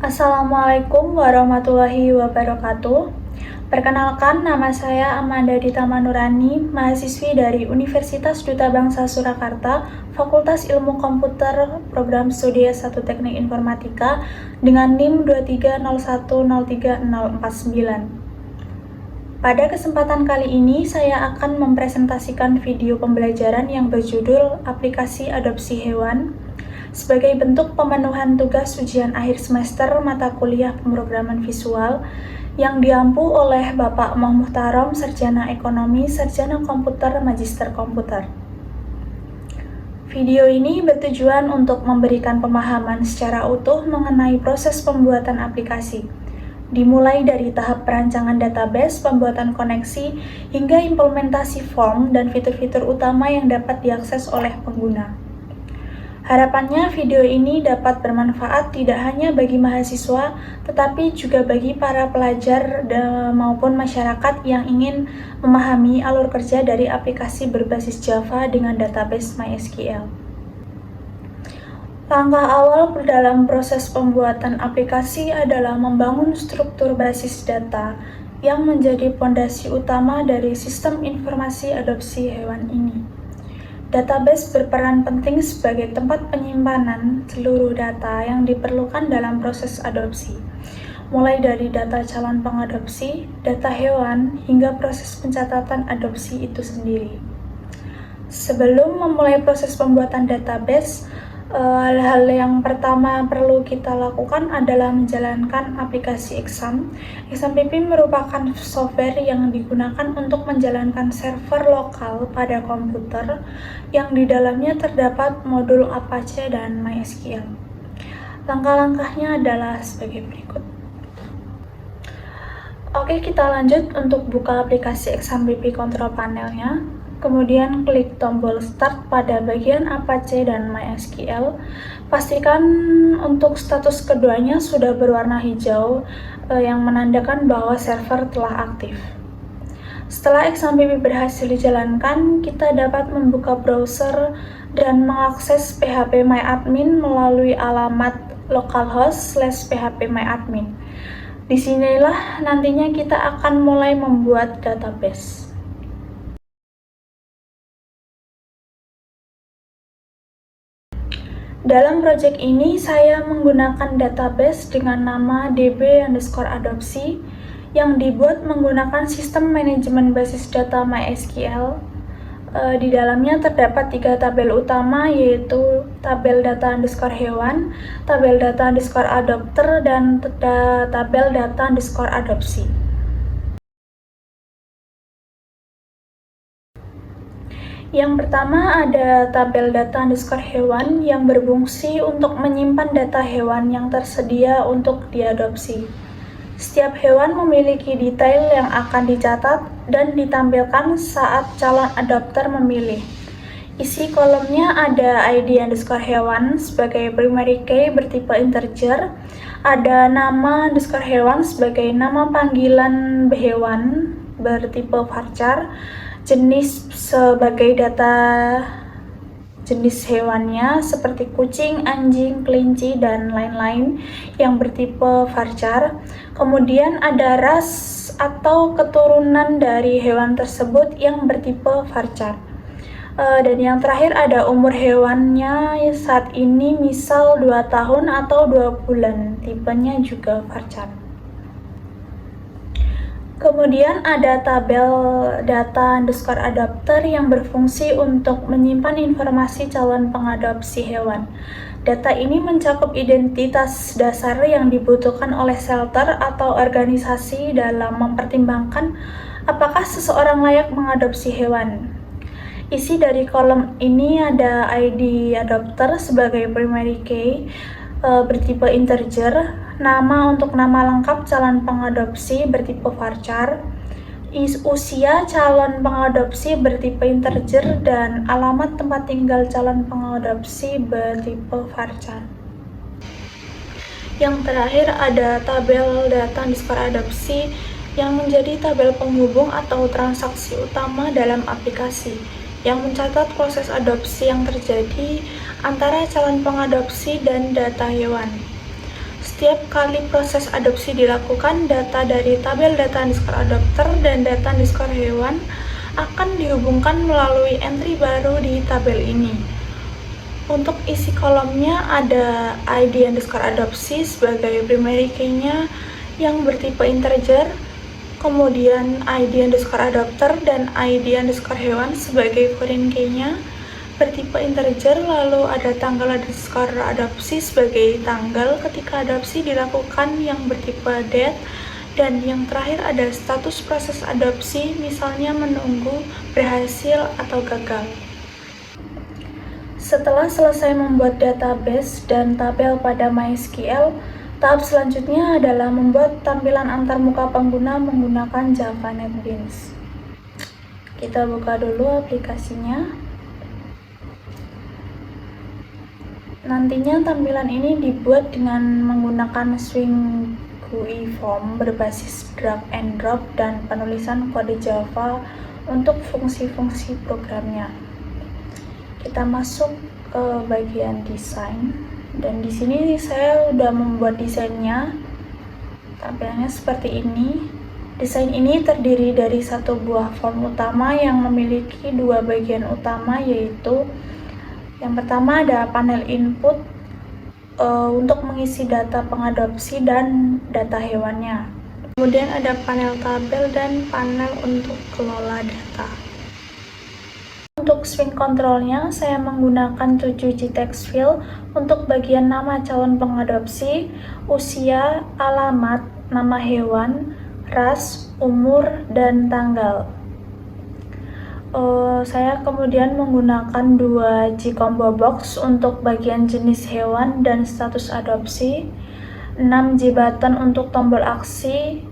Assalamualaikum warahmatullahi wabarakatuh. Perkenalkan, nama saya Amanda Dita Manurani, mahasiswi dari Universitas Duta Bangsa Surakarta, Fakultas Ilmu Komputer, Program Studi S1 Teknik Informatika, dengan NIM 230103049. Pada kesempatan kali ini, saya akan mempresentasikan video pembelajaran yang berjudul Aplikasi Adopsi Hewan sebagai bentuk pemenuhan tugas ujian akhir semester mata kuliah pemrograman visual yang diampu oleh Bapak Muhtarom, Sarjana Ekonomi, Sarjana Komputer, Magister Komputer. Video ini bertujuan untuk memberikan pemahaman secara utuh mengenai proses pembuatan aplikasi, dimulai dari tahap perancangan database, pembuatan koneksi, hingga implementasi form dan fitur-fitur utama yang dapat diakses oleh pengguna. Harapannya video ini dapat bermanfaat tidak hanya bagi mahasiswa, tetapi juga bagi para pelajar maupun masyarakat yang ingin memahami alur kerja dari aplikasi berbasis Java dengan database MySQL. Langkah awal dalam proses pembuatan aplikasi adalah membangun struktur basis data yang menjadi fondasi utama dari sistem informasi adopsi hewan ini. Database berperan penting sebagai tempat penyimpanan seluruh data yang diperlukan dalam proses adopsi, mulai dari data calon pengadopsi, data hewan, hingga proses pencatatan adopsi itu sendiri. Sebelum memulai proses pembuatan database, hal-hal yang pertama perlu kita lakukan adalah menjalankan aplikasi Exam. XAMPP merupakan software yang digunakan untuk menjalankan server lokal pada komputer yang di dalamnya terdapat modul Apache dan MySQL. Langkah-langkahnya adalah sebagai berikut. Oke, kita lanjut untuk buka aplikasi XAMPP control panelnya. Kemudian klik tombol Start pada bagian Apache dan MySQL. Pastikan untuk status keduanya sudah berwarna hijau yang menandakan bahwa server telah aktif. Setelah XAMPP berhasil dijalankan, kita dapat membuka browser dan mengakses phpMyAdmin melalui alamat localhost/phpMyAdmin. Disinilah nantinya kita akan mulai membuat database. Dalam proyek ini, saya menggunakan database dengan nama db_adopsi yang dibuat menggunakan sistem manajemen basis data MySQL. Di dalamnya terdapat 3 tabel utama, yaitu tabel data_hewan, tabel data_adopter, dan tabel data_adopsi. Yang pertama ada tabel data_hewan yang berfungsi untuk menyimpan data hewan yang tersedia untuk diadopsi. Setiap hewan memiliki detail yang akan dicatat dan ditampilkan saat calon adopter memilih. Isi kolomnya ada ID_hewan sebagai primary key bertipe integer, ada nama_hewan sebagai nama panggilan hewan bertipe varchar, jenis sebagai data jenis hewannya seperti kucing, anjing, kelinci, dan lain-lain yang bertipe varchar. Kemudian ada ras atau keturunan dari hewan tersebut yang bertipe varchar. Dan yang terakhir ada umur hewannya saat ini, misal 2 tahun atau 2 bulan, tipenya juga varchar. Kemudian ada tabel data_adopter yang berfungsi untuk menyimpan informasi calon pengadopsi hewan. Data ini mencakup identitas dasar yang dibutuhkan oleh shelter atau organisasi dalam mempertimbangkan apakah seseorang layak mengadopsi hewan. Isi dari kolom ini ada ID adopter sebagai primary key bertipe integer, nama untuk nama lengkap calon pengadopsi bertipe varchar, usia calon pengadopsi bertipe integer, dan alamat tempat tinggal calon pengadopsi bertipe varchar. Yang terakhir ada tabel data_adopsi yang menjadi tabel penghubung atau transaksi utama dalam aplikasi, yang mencatat proses adopsi yang terjadi antara calon pengadopsi dan data hewan. Setiap kali proses adopsi dilakukan, data dari tabel data underscore adopter dan data underscore hewan akan dihubungkan melalui entry baru di tabel ini. Untuk isi kolomnya ada ID underscore adopsi sebagai primary key-nya yang bertipe integer, kemudian ID underscore adopter dan ID underscore hewan sebagai foreign key-nya bertipe integer, lalu ada tanggal underscore adopsi sebagai tanggal ketika adopsi dilakukan yang bertipe date, dan yang terakhir ada status proses adopsi, misalnya menunggu, berhasil, atau gagal. Setelah selesai membuat database dan tabel pada MySQL, tahap selanjutnya adalah membuat tampilan antarmuka pengguna menggunakan Java NetBeans. Kita buka dulu aplikasinya. Nantinya tampilan ini dibuat dengan menggunakan Swing GUI form berbasis drag and drop dan penulisan kode Java untuk fungsi-fungsi programnya. Kita masuk ke bagian desain, dan di sini saya sudah membuat desainnya. Tampilannya seperti ini. Desain ini terdiri dari satu buah form utama yang memiliki dua bagian utama, yaitu yang pertama ada panel input untuk mengisi data pengadopsi dan data hewannya. Kemudian ada panel tabel dan panel untuk kelola data. Untuk swing controlnya, saya menggunakan 7G text field untuk bagian nama calon pengadopsi, usia, alamat, nama hewan, ras, umur, dan tanggal. Saya kemudian menggunakan 2G combo box untuk bagian jenis hewan dan status adopsi, 6G button untuk tombol aksi,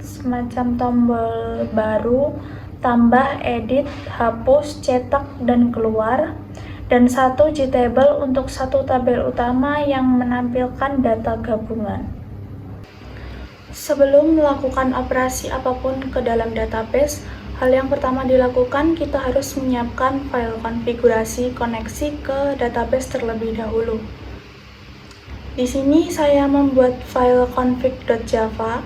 semacam tombol baru, tambah, edit, hapus, cetak, dan keluar, dan 1G table untuk satu tabel utama yang menampilkan data gabungan. Sebelum melakukan operasi apapun ke dalam database, hal yang pertama dilakukan, kita harus menyiapkan file konfigurasi koneksi ke database terlebih dahulu. Di sini saya membuat file config.java.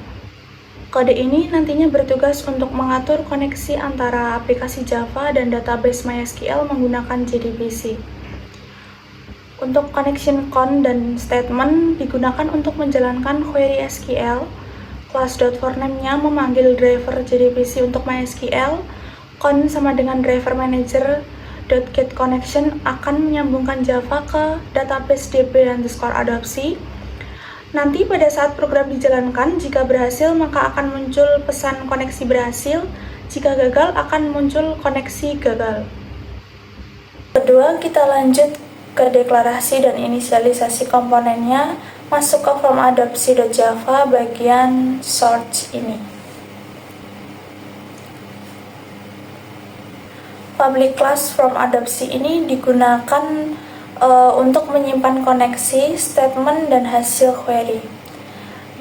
Kode ini nantinya bertugas untuk mengatur koneksi antara aplikasi Java dan database MySQL menggunakan JDBC. Untuk connection con dan statement digunakan untuk menjalankan query SQL. Class.forName-nya memanggil driver JDBC untuk MySQL. Con sama dengan driver manager.getConnection akan menyambungkan Java ke database db_adopsi. Nanti pada saat program dijalankan, jika berhasil maka akan muncul pesan koneksi berhasil, jika gagal akan muncul koneksi gagal. Kedua, kita lanjut ke deklarasi dan inisialisasi komponennya. Masuk ke from adopsi.java bagian source ini. Public class from adopsi ini digunakan untuk menyimpan koneksi, statement, dan hasil query.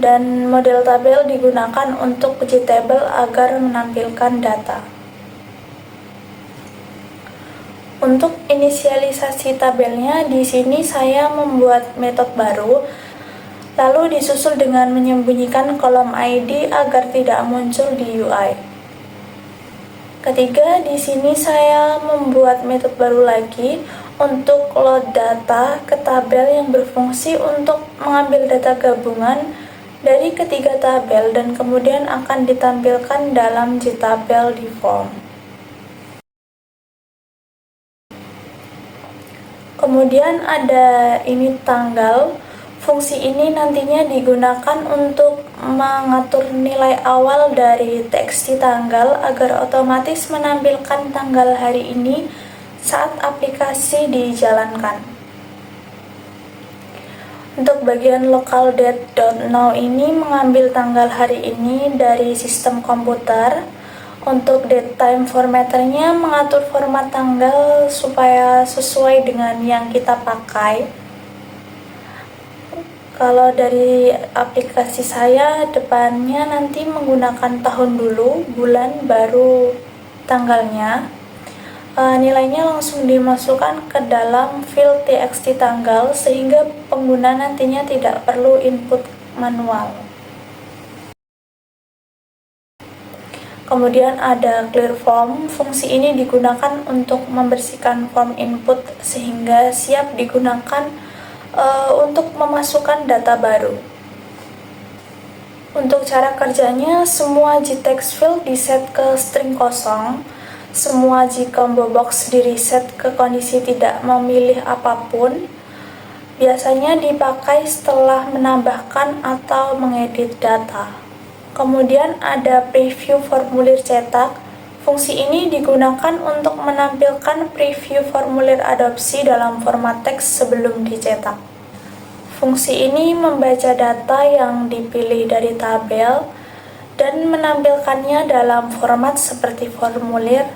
Dan model tabel digunakan untuk uji tabel agar menampilkan data. Untuk inisialisasi tabelnya, di sini saya membuat metode baru, lalu disusul dengan menyembunyikan kolom ID agar tidak muncul di UI. Ketiga, di sini saya membuat metode baru lagi untuk load data ke tabel yang berfungsi untuk mengambil data gabungan dari ketiga tabel dan kemudian akan ditampilkan dalam JTabel di form. Kemudian ada ini tanggal. Fungsi ini nantinya digunakan untuk mengatur nilai awal dari teks di tanggal agar otomatis menampilkan tanggal hari ini saat aplikasi dijalankan. Untuk bagian localDate.now ini mengambil tanggal hari ini dari sistem komputer. Untuk datetime formatternya mengatur format tanggal supaya sesuai dengan yang kita pakai. Kalau dari aplikasi saya, depannya nanti menggunakan tahun dulu, bulan, baru tanggalnya. nilainya langsung dimasukkan ke dalam field txt tanggal sehingga pengguna nantinya tidak perlu input manual. Kemudian ada clear form. Fungsi ini digunakan untuk membersihkan form input sehingga siap digunakan untuk memasukkan data baru. Untuk cara kerjanya, semua gtext field diset ke string kosong, semua gcombo box di-reset ke kondisi tidak memilih apapun. Biasanya dipakai setelah menambahkan atau mengedit data. Kemudian ada preview formulir cetak. Fungsi ini digunakan untuk menampilkan preview formulir adopsi dalam format teks sebelum dicetak. Fungsi ini membaca data yang dipilih dari tabel dan menampilkannya dalam format seperti formulir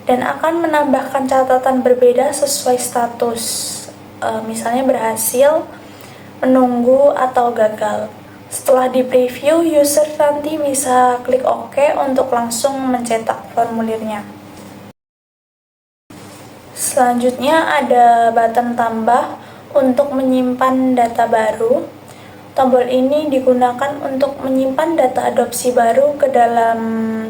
dan akan menambahkan catatan berbeda sesuai status, misalnya berhasil, menunggu, atau gagal. Setelah di-preview, user nanti bisa klik OK untuk langsung mencetak formulirnya. Selanjutnya ada button tambah untuk menyimpan data baru. Tombol ini digunakan untuk menyimpan data adopsi baru ke dalam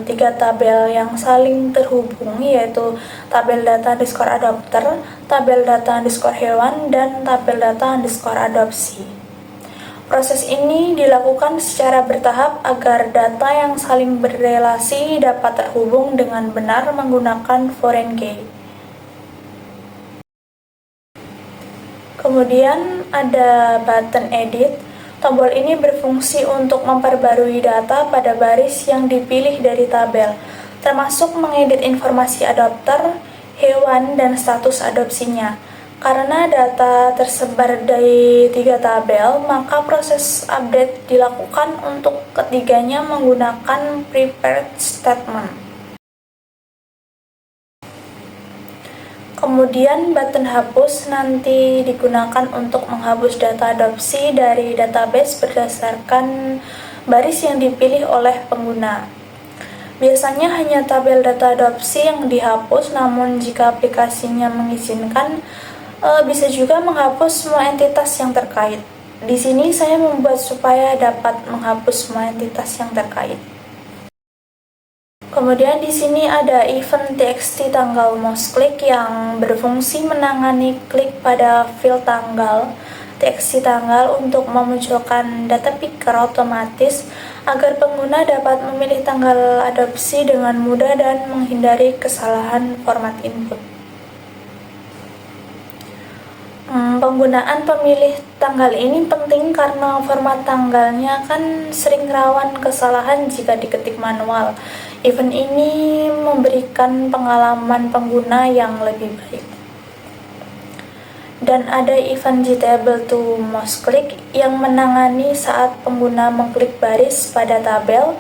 3 tabel yang saling terhubung, yaitu tabel data underscore adopter, tabel data underscore hewan, dan tabel data underscore adopsi. Proses ini dilakukan secara bertahap agar data yang saling berrelasi dapat terhubung dengan benar menggunakan foreign key. Kemudian ada button edit. Tombol ini berfungsi untuk memperbarui data pada baris yang dipilih dari tabel, termasuk mengedit informasi adopter, hewan, dan status adopsinya. Karena data tersebar dari 3 tabel, maka proses update dilakukan untuk ketiganya menggunakan prepared statement. Kemudian button hapus nanti digunakan untuk menghapus data adopsi dari database berdasarkan baris yang dipilih oleh pengguna. Biasanya hanya tabel data adopsi yang dihapus, namun jika aplikasinya mengizinkan, bisa juga menghapus semua entitas yang terkait. Di sini saya membuat supaya dapat menghapus semua entitas yang terkait. Kemudian di sini ada event txt tanggal mouse click yang berfungsi menangani klik pada field tanggal txt tanggal untuk memunculkan data picker otomatis agar pengguna dapat memilih tanggal adopsi dengan mudah dan menghindari kesalahan format input. Penggunaan pemilih tanggal ini penting karena format tanggalnya kan sering rawan kesalahan jika diketik manual. Event ini memberikan pengalaman pengguna yang lebih baik. Dan ada event gtable to mouse click yang menangani saat pengguna mengklik baris pada tabel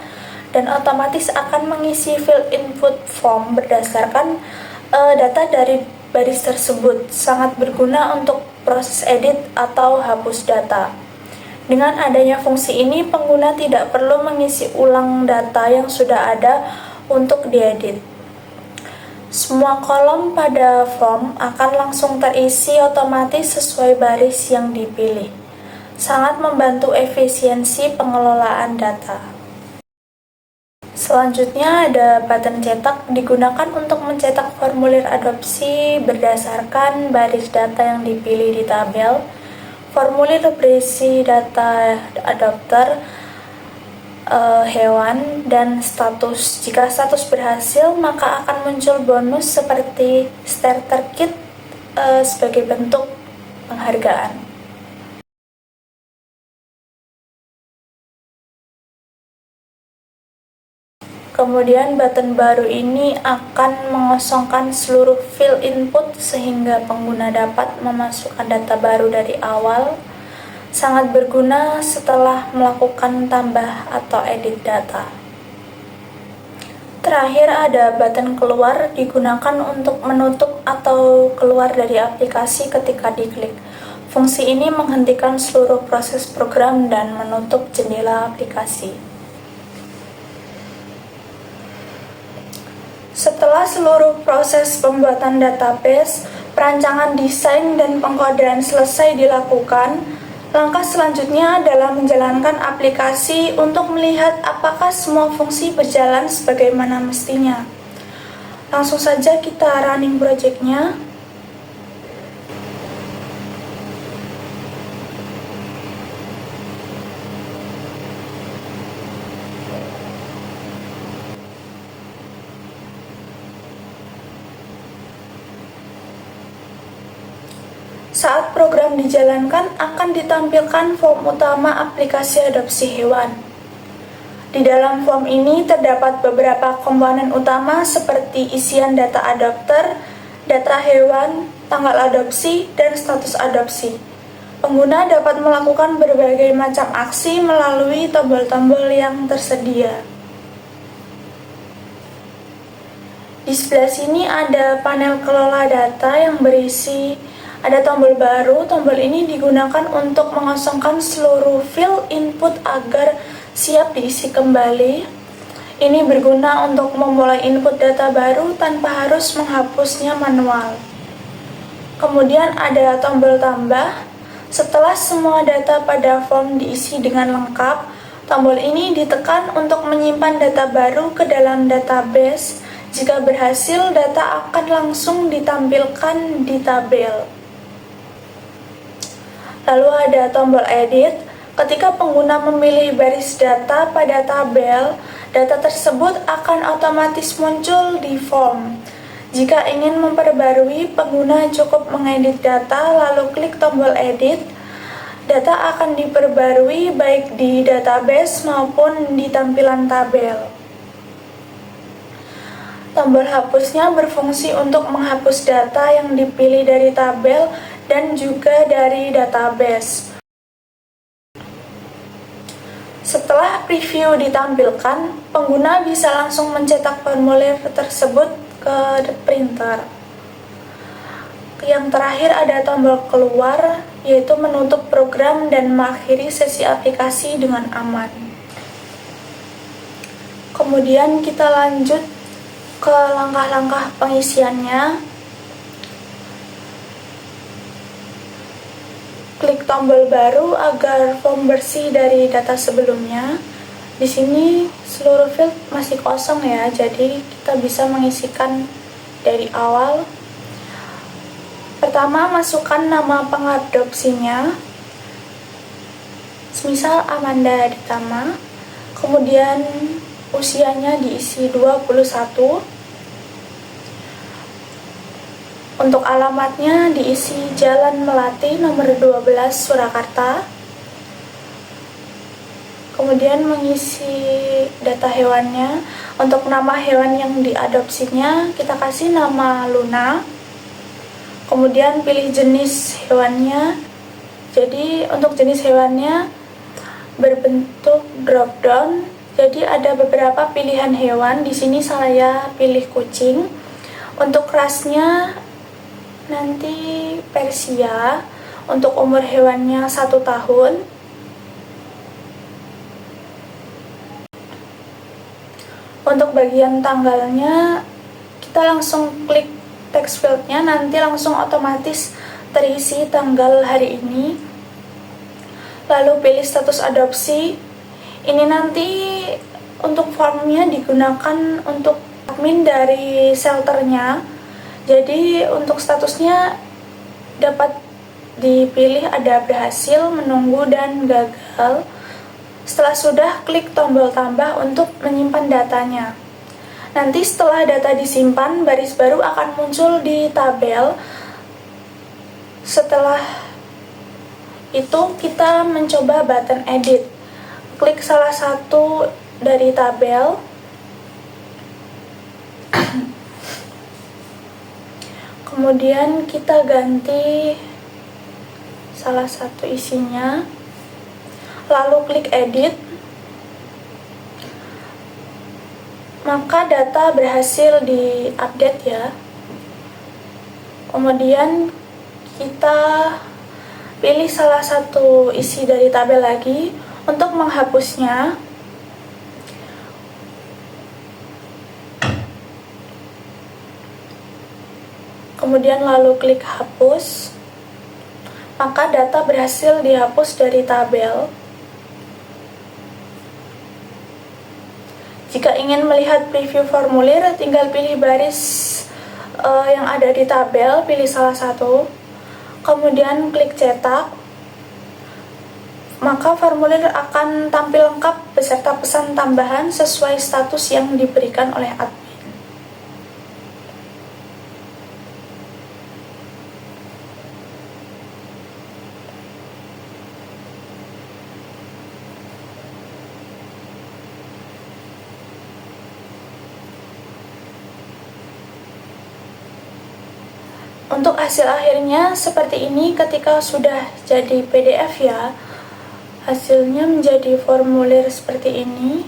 dan otomatis akan mengisi field input form berdasarkan data dari baris tersebut. Sangat berguna untuk proses edit atau hapus data. Dengan adanya fungsi ini, pengguna tidak perlu mengisi ulang data yang sudah ada untuk diedit. Semua kolom pada form akan langsung terisi otomatis sesuai baris yang dipilih. Sangat membantu efisiensi pengelolaan data. Selanjutnya ada button cetak, digunakan untuk mencetak formulir adopsi berdasarkan baris data yang dipilih di tabel. Formulir berisi data adopter, hewan, dan status. Jika status berhasil, maka akan muncul bonus seperti starter kit sebagai bentuk penghargaan. Kemudian button baru ini akan mengosongkan seluruh field input sehingga pengguna dapat memasukkan data baru dari awal. Sangat berguna setelah melakukan tambah atau edit data. Terakhir ada button keluar, digunakan untuk menutup atau keluar dari aplikasi ketika diklik. Fungsi ini menghentikan seluruh proses program dan menutup jendela aplikasi. Setelah seluruh proses pembuatan database, perancangan desain dan pengkodean selesai dilakukan, langkah selanjutnya adalah menjalankan aplikasi untuk melihat apakah semua fungsi berjalan sebagaimana mestinya. Langsung saja kita running project-nya. Saat program dijalankan, akan ditampilkan form utama aplikasi adopsi hewan. Di dalam form ini terdapat beberapa komponen utama seperti isian data adopter, data hewan, tanggal adopsi, dan status adopsi. Pengguna dapat melakukan berbagai macam aksi melalui tombol-tombol yang tersedia. Di sebelah sini ada panel kelola data yang berisi ada tombol baru. Tombol ini digunakan untuk mengosongkan seluruh field input agar siap diisi kembali. Ini berguna untuk memulai input data baru tanpa harus menghapusnya manual. Kemudian ada tombol tambah. Setelah semua data pada form diisi dengan lengkap, tombol ini ditekan untuk menyimpan data baru ke dalam database. Jika berhasil, data akan langsung ditampilkan di tabel. Lalu ada tombol edit. Ketika pengguna memilih baris data pada tabel, data tersebut akan otomatis muncul di form. Jika ingin memperbarui, pengguna cukup mengedit data lalu klik tombol edit. Data akan diperbarui baik di database maupun di tampilan tabel. Tombol hapusnya berfungsi untuk menghapus data yang dipilih dari tabel dan juga dari database. Setelah preview ditampilkan, pengguna bisa langsung mencetak formulir tersebut ke printer. Yang terakhir ada tombol keluar, yaitu menutup program dan mengakhiri sesi aplikasi dengan aman. Kemudian kita lanjut ke langkah-langkah pengisiannya. Klik tombol baru agar form bersih dari data sebelumnya. Di sini seluruh field masih kosong ya, jadi kita bisa mengisikan dari awal. Pertama, masukkan nama pengadopsinya. Semisal Amanda Aditama. Kemudian usianya diisi 21. Untuk alamatnya diisi Jalan Melati nomor 12 Surakarta. Kemudian mengisi data hewannya. Untuk nama hewan yang diadopsinya kita kasih nama Luna. Kemudian pilih jenis hewannya. Jadi untuk jenis hewannya berbentuk drop down. Jadi ada beberapa pilihan hewan. Di sini saya pilih kucing. Untuk rasnya nanti Persia. Untuk umur hewannya 1 tahun. Untuk bagian tanggalnya kita langsung klik text fieldnya, nanti langsung otomatis terisi tanggal hari ini. Lalu pilih status adopsi. Ini nanti untuk formnya digunakan untuk admin dari shelternya. Jadi untuk statusnya dapat dipilih ada berhasil, menunggu, dan gagal. Setelah sudah, klik tombol tambah untuk menyimpan datanya. Nanti setelah data disimpan, baris baru akan muncul di tabel. Setelah itu kita mencoba button edit. Klik salah satu dari tabel. Kemudian kita ganti salah satu isinya, lalu klik edit, maka data berhasil diupdate ya. Kemudian kita pilih salah satu isi dari tabel lagi. Untuk menghapusnya, kemudian lalu klik hapus, maka data berhasil dihapus dari tabel. Jika ingin melihat preview formulir, tinggal pilih baris yang ada di tabel, pilih salah satu, kemudian klik cetak, maka formulir akan tampil lengkap beserta pesan tambahan sesuai status yang diberikan oleh admin. Untuk hasil akhirnya seperti ini ketika sudah jadi PDF ya. Hasilnya menjadi formulir seperti ini.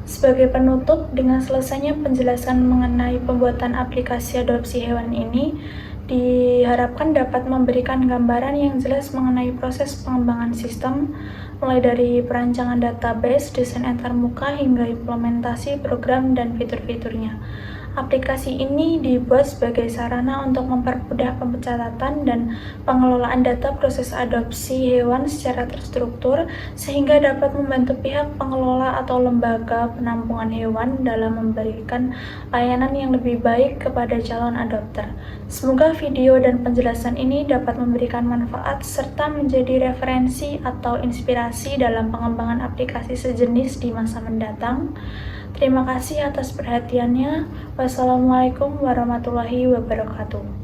Sebagai penutup, dengan selesainya penjelasan mengenai pembuatan aplikasi adopsi hewan ini, diharapkan dapat memberikan gambaran yang jelas mengenai proses pengembangan sistem, mulai dari perancangan database, desain antarmuka, hingga implementasi program dan fitur-fiturnya. Aplikasi ini dibuat sebagai sarana untuk mempermudah pencatatan dan pengelolaan data proses adopsi hewan secara terstruktur, sehingga dapat membantu pihak pengelola atau lembaga penampungan hewan dalam memberikan layanan yang lebih baik kepada calon adopter. Semoga video dan penjelasan ini dapat memberikan manfaat serta menjadi referensi atau inspirasi dalam pengembangan aplikasi sejenis di masa mendatang. Terima kasih atas perhatiannya. Wassalamualaikum warahmatullahi wabarakatuh.